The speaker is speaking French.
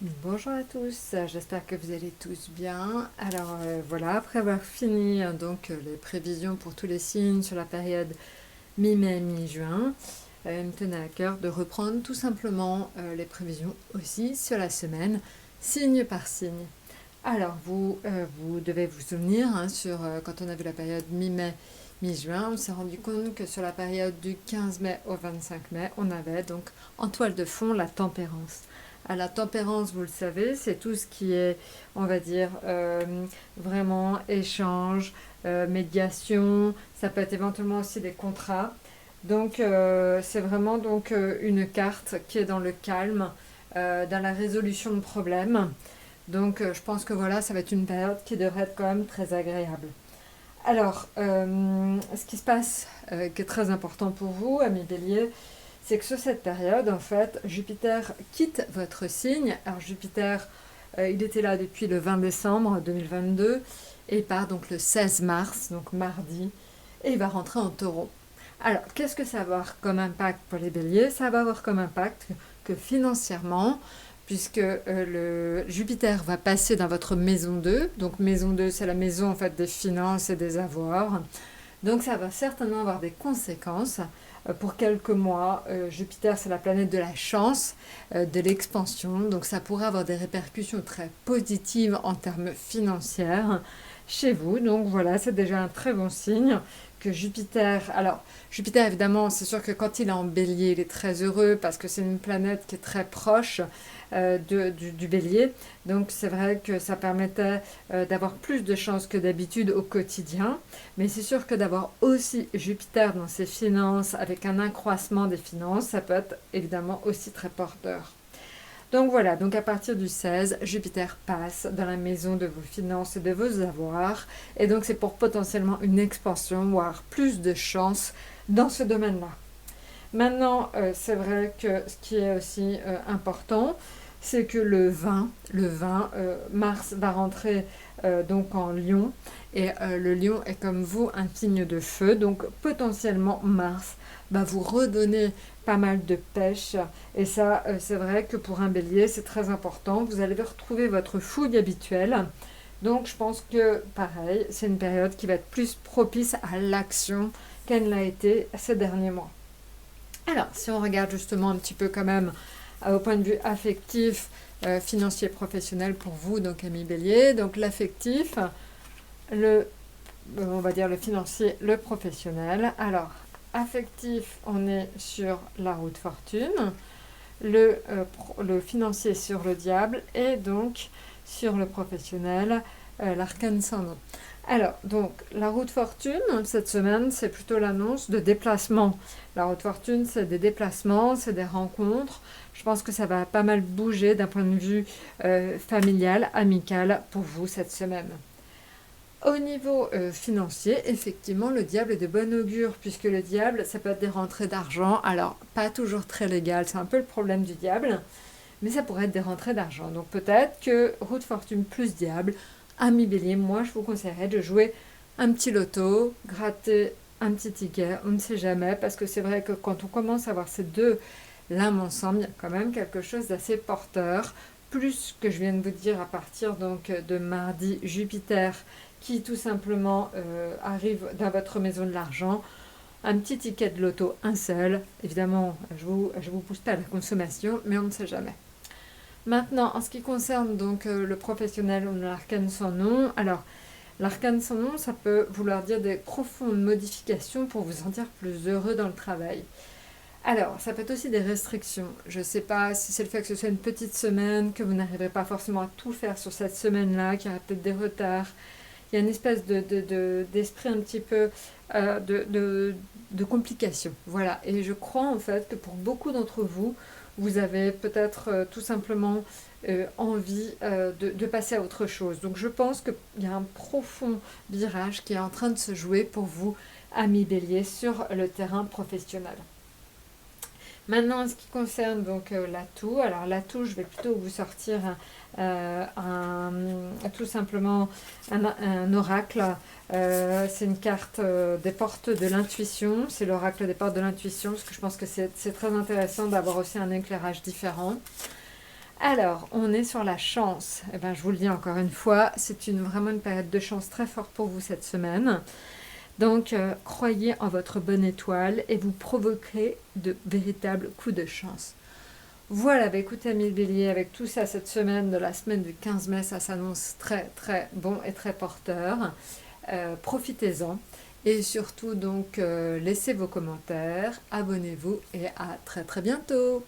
Bonjour à tous, j'espère que vous allez tous bien. Alors voilà, après avoir fini les prévisions pour tous les signes sur la période mi-mai, mi-juin, il me tenait à cœur de reprendre tout simplement les prévisions aussi sur la semaine, signe par signe. Alors vous devez vous souvenir, quand on a vu la période mi-mai, mi-juin, on s'est rendu compte que sur la période du 15 mai au 25 mai, on avait donc en toile de fond la tempérance. À la tempérance, vous le savez, c'est tout ce qui est, on va dire, vraiment échange, médiation, ça peut être éventuellement aussi des contrats. C'est vraiment une carte qui est dans le calme, dans la résolution de problèmes. Je pense que voilà, ça va être une période qui devrait être quand même très agréable. Alors, ce qui se passe, qui est très important pour vous, amis Bélier, c'est que sur cette période, en fait, Jupiter quitte votre signe. Alors Jupiter, il était là depuis le 20 décembre 2022 et il part donc le 16 mars, donc mardi, et il va rentrer en taureau. Alors, qu'est-ce que ça va avoir comme impact pour les béliers? Ça va avoir comme impact que financièrement, puisque le Jupiter va passer dans votre maison 2. Donc maison 2, c'est la maison en fait des finances et des avoirs. Donc ça va certainement avoir des conséquences pour quelques mois. Jupiter, c'est la planète de la chance, de l'expansion. Donc ça pourrait avoir des répercussions très positives en termes financiers chez vous. Donc voilà, c'est déjà un très bon signe que Jupiter... Alors, Jupiter, évidemment, c'est sûr que quand il est en bélier, il est très heureux parce que c'est une planète qui est très proche du bélier. Donc c'est vrai que ça permettait d'avoir plus de chances que d'habitude au quotidien. Mais c'est sûr que d'avoir aussi Jupiter dans ses finances, avec un accroissement des finances, ça peut être évidemment aussi très porteur. Donc voilà, donc à partir du 16, Jupiter passe dans la maison de vos finances et de vos avoirs. Et donc c'est pour potentiellement une expansion, voire plus de chances dans ce domaine-là. Maintenant, c'est vrai que ce qui est aussi important, c'est que Mars va rentrer donc en Lion. Et le Lion est comme vous un signe de feu. Donc potentiellement, Mars va vous redonner pas mal de pêche. Et ça, c'est vrai que pour un bélier, c'est très important. Vous allez retrouver votre fougue habituelle. Donc je pense que, pareil, c'est une période qui va être plus propice à l'action qu'elle l'a été ces derniers mois. Alors, si on regarde justement un petit peu quand même au point de vue affectif, financier, professionnel pour vous, donc ami Bélier, donc l'affectif, on va dire le financier, le professionnel. Alors, affectif, on est sur la route fortune, le financier sur le diable et donc sur le professionnel, l'arcane sans nom. Alors, donc, la route fortune, cette semaine, c'est plutôt l'annonce de déplacements. La route fortune, c'est des déplacements, c'est des rencontres. Je pense que ça va pas mal bouger d'un point de vue familial, amical pour vous cette semaine. Au niveau financier, effectivement, le diable est de bon augure, puisque le diable, ça peut être des rentrées d'argent. Alors, pas toujours très légal, c'est un peu le problème du diable, mais ça pourrait être des rentrées d'argent. Donc peut-être que route fortune plus diable, ami bélier, moi je vous conseillerais de jouer un petit loto, gratter un petit ticket, on ne sait jamais, parce que c'est vrai que quand on commence à voir ces deux lames ensemble, il y a quand même quelque chose d'assez porteur, plus que je viens de vous dire à partir donc de mardi, Jupiter qui tout simplement arrive dans votre maison de l'argent. Un petit ticket de loto, un seul. Évidemment, je vous pousse pas à la consommation, mais on ne sait jamais. Maintenant, en ce qui concerne le professionnel ou l'arcane sans nom, alors l'arcane sans nom, ça peut vouloir dire des profondes modifications pour vous sentir plus heureux dans le travail. Alors, ça peut être aussi des restrictions. Je ne sais pas si c'est le fait que ce soit une petite semaine, que vous n'arriverez pas forcément à tout faire sur cette semaine-là, qu'il y aura peut-être des retards. Il y a une espèce d'esprit un petit peu de complication. Voilà. Et je crois en fait que pour beaucoup d'entre vous, vous avez peut-être tout simplement envie de passer à autre chose. Donc je pense qu'il y a un profond virage qui est en train de se jouer pour vous, amis bélier, sur le terrain professionnel. Maintenant, en ce qui concerne l'atout, alors l'atout, je vais plutôt vous sortir tout simplement un oracle. C'est une carte des portes de l'intuition, c'est l'oracle des portes de l'intuition, parce que je pense que c'est très intéressant d'avoir aussi un éclairage différent. Alors, on est sur la chance. Eh ben, je vous le dis encore une fois, c'est vraiment une période de chance très forte pour vous cette semaine. Donc, croyez en votre bonne étoile et vous provoquerez de véritables coups de chance. Voilà, bah écoutez, amis le bélier, avec tout ça, cette semaine de la semaine du 15 mai, ça s'annonce très très bon et très porteur. Profitez-en et surtout donc laissez vos commentaires, abonnez-vous et à très très bientôt.